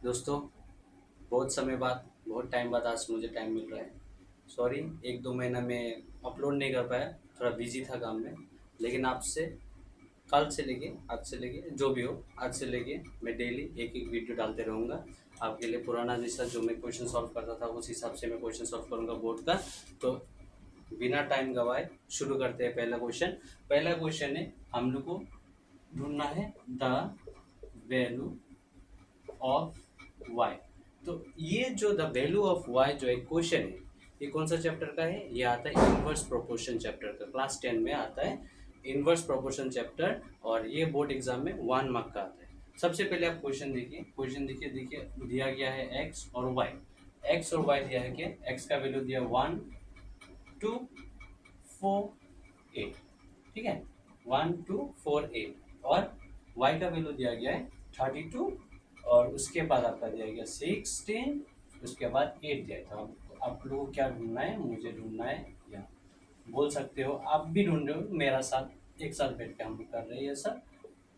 दोस्तों, बहुत समय बाद, बहुत टाइम बाद आज मुझे टाइम मिल रहा है। सॉरी, 1-2 महीना में अपलोड नहीं कर पाया, थोड़ा बिजी था काम में। लेकिन आपसे कल से लेके, आज से लेके, जो भी हो, आज से लेके मैं डेली एक एक वीडियो डालते रहूँगा आपके लिए। पुराना जैसा जो मैं क्वेश्चन सॉल्व करता था उस हिसाब से मैं क्वेश्चन सॉल्व करूँगा बोर्ड का। तो बिना टाइम गवाए शुरू करते हैं। पहला क्वेश्चन है, हम लोग को ढूंढना है द वैल्यू ऑफ वाई। तो ये जो द वैल्यू ऑफ वाई जो एक क्वेश्चन है, ये कौन सा चैप्टर का है? ये आता है इनवर्स प्रोपोर्शन चैप्टर का। क्लास 10 में आता है इनवर्स प्रोपोर्शन चैप्टर, और ये बोर्ड एग्जाम में 1 मार्क का आता है। सबसे पहले आप क्वेश्चन देखिए दिया गया है एक्स और वाई। एक्स और वाई दिया है कि एक्स का वैल्यू दिया 1, 2, 4, 8। ठीक है, 1, 2, 4, 8। और y का वैल्यू दिया गया है 32, और उसके बाद आपका दिया गया 16, उसके बाद 8 दिया था। अब आप लोगों को क्या ढूंढना है? मुझे ढूंढना है, या बोल सकते हो आप भी ढूंढ रहे हो, मेरा साथ एक साथ बैठ के हम लोग कर रहे हैं ये सब।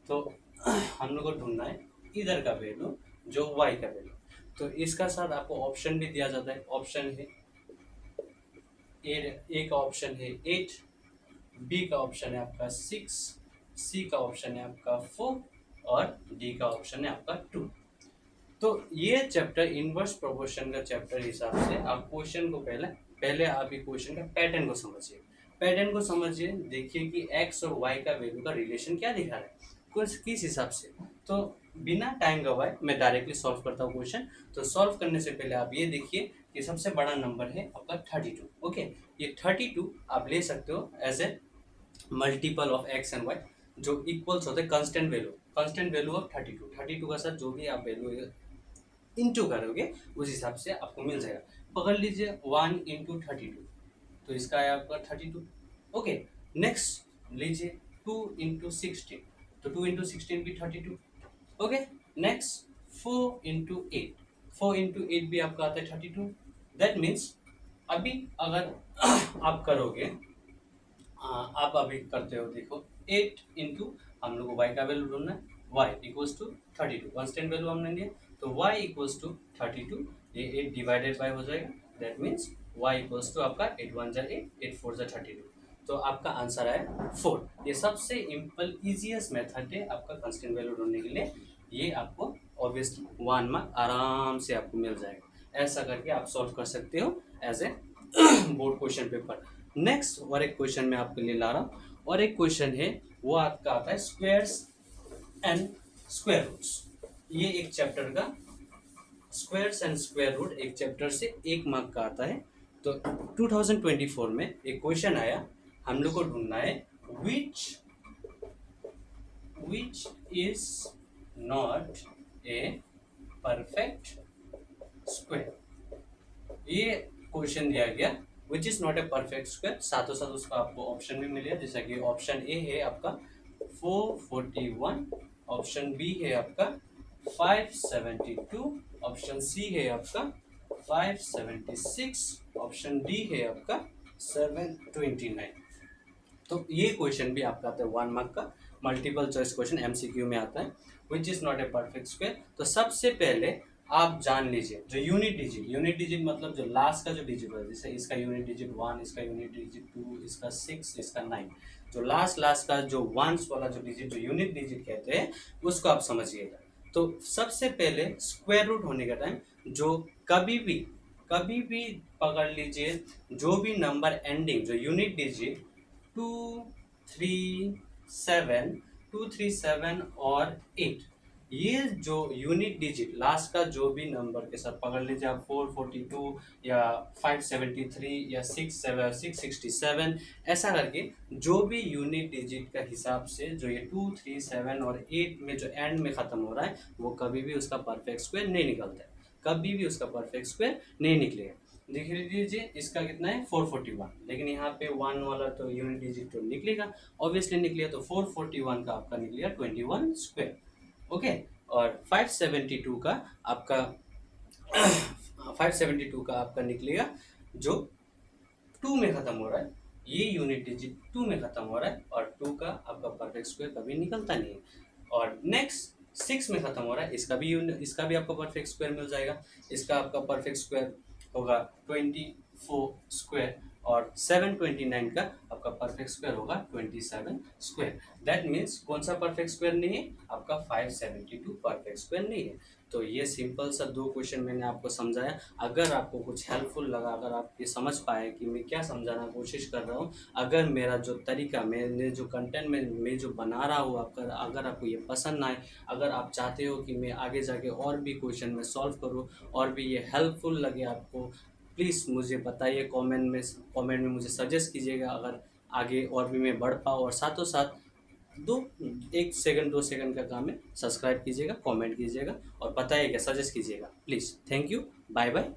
तो हम लोग को ढूंढना है इधर का वैल्यू, जो y का वैल्यू। तो इसका साथ आपको ऑप्शन भी दिया जाता है। ऑप्शन है ए का ऑप्शन है 8, बी का ऑप्शन है आपका 6, सी का ऑप्शन है आपका 4, और डी का ऑप्शन है आपका 2। तो ये चैप्टर इनवर्स प्रोपोर्शन का चैप्टर हिसाब से आप क्वेश्चन को पहले पहले आप ये क्वेश्चन का पैटर्न को समझिए। देखिए कि एक्स और वाई का वैल्यू का रिलेशन क्या दिखा रहा है, कुछ किस हिसाब से। तो बिना टाइम गवाए मैं डायरेक्टली सॉल्व करता हूँ क्वेश्चन। तो सॉल्व करने से पहले आप ये देखिए कि सबसे बड़ा नंबर है आपका 32। ओके, ये 32 आप ले सकते हो as a multiple of x and y, जो इक्वल्स होते हैं कांस्टेंट वैल्यू ऑफ 32। 32 का साथ जो भी आप वैल्यू इंटू करोगे उस हिसाब से आपको मिल जाएगा। पकड़ लीजिए 1 × 32, तो इसका है आपका 32। ओके, नेक्स्ट लीजिए 2 × 16, तो 2 × 16 भी 32। ओके, नेक्स्ट 4 × 8, 4 × 8 भी आपका आता है 32। दैट मीन्स अभी अगर आप करोगे, आप अभी करते हो, देखो 8 हम लोग को y का वैल्यू ढूंढना है। y equals to 32, constant value हमने लिया, तो y इक्वल्स टू 32। ये 8 डिवाइडेड बाय हो जाएगा। That means y equals to आपका 8 1 जा 8, 8 4 जा 32। तो आपका आंसर है 4। ये सबसे इम्पल इजीएस्ट मेथड है आपका कांस्टेंट वैल्यू ढूंढने के लिए। ये आपको ऑब्वियसली 1 मार्क आराम से आपको मिल जाएगा। ऐसा करके आप सॉल्व कर सकते हो as a board question paper. Next और एक क्वेश्चन मैं आपके लिए ला रहा हूँ, और एक क्वेश्चन है वो आपका आता है स्क्वायर्स एंड स्क्वायर रूट्स। ये एक चैप्टर का स्क्वायर्स एंड स्क्वायर रूट एक चैप्टर से 1 मार्क का आता है। तो 2024 में एक क्वेश्चन आया, हम लोग को ढूंढना है which is not a perfect square. ये क्वेश्चन दिया गया which is not a perfect square, साथों साथ उसका आपको ऑप्शन भी मिलेगा। जैसा कि ऑप्शन ए है आपका 441, ऑप्शन बी है आपका 572, ऑप्शन सी है आपका 576, ऑप्शन डी है आपका 729। तो ये क्वेश्चन भी आपका आता है 1 मार्क का, मल्टीपल चॉइस क्वेश्चन एमसीक्यू में आता है। Which is not a perfect square. तो सबसे पहले आप जान लीजिए जो यूनिट डिजिट मतलब जो लास्ट का जो डिजिट है, जैसे इसका यूनिट डिजिट 1, इसका यूनिट डिजिट 2, इसका 6, इसका 9। जो लास्ट का जो वंस वाला जो डिजिट, जो यूनिट डिजिट कहते हैं, उसको आप समझिएगा। तो सबसे पहले स्क्वायर रूट होने का टाइम जो कभी भी पकड़ लीजिए, जो भी नंबर एंडिंग जो यूनिट डिजिट 2, 3, 7, 2, 3, 7 और 8, ये जो यूनिट डिजिट लास्ट का जो भी नंबर के साथ पकड़ लीजिए आप 442 या 573 या 667, ऐसा करके जो भी यूनिट डिजिट का हिसाब से जो ये 2, 3, 7 और 8 में जो एंड में ख़त्म हो रहा है, वो कभी भी उसका परफेक्ट स्क्वायर नहीं निकलता है, कभी भी उसका परफेक्ट स्क्वायर नहीं निकलेगा। देख लीजिए इसका कितना है 441, लेकिन यहाँ पे 1 वाला तो यूनिट डिजिट तो निकलेगा, ऑब्वियसली निकलेगा। तो 441 का आपका निकलेगा 21 स्क्वायर। ओके, और 572 का आपका निकलेगा जो 2 में खत्म हो रहा है, ये यूनिट डिजिट 2 में खत्म हो रहा है, और 2 का आपका परफेक्ट स्क्वायर कभी निकलता नहीं है। और नेक्स्ट 6 में ख़त्म हो रहा है, इसका भी आपको परफेक्ट स्क्वायर मिल जाएगा। इसका आपका परफेक्ट स्क्वायर होगा 24 स्क्वायर, और 729 का आपका परफेक्ट स्क्वायर होगा 27 स्क्वायर। दैट मीन्स कौन सा परफेक्ट स्क्वायर नहीं है, आपका 572 परफेक्ट स्क्वायर नहीं है। तो ये सिंपल सा 2 क्वेश्चन मैंने आपको समझाया। अगर आपको कुछ हेल्पफुल लगा, अगर आप ये समझ पाए कि मैं क्या समझाना कोशिश कर रहा हूँ, अगर मेरा जो तरीका, मैंने जो कंटेंट में मैं जो बना रहा हूँ, आपका अगर आपको ये पसंद आए, अगर आप चाहते हो कि मैं आगे जाके और भी क्वेश्चन में सॉल्व करूँ और भी ये हेल्पफुल लगे आपको, प्लीज़ मुझे बताइए कमेंट में मुझे सजेस्ट कीजिएगा, अगर आगे और भी मैं बढ़ पाऊँ। और साथों साथ 1 सेकंड 2 सेकंड का काम है, सब्सक्राइब कीजिएगा, कमेंट कीजिएगा और बताइएगा, सजेस्ट कीजिएगा please. Thank you, bye bye.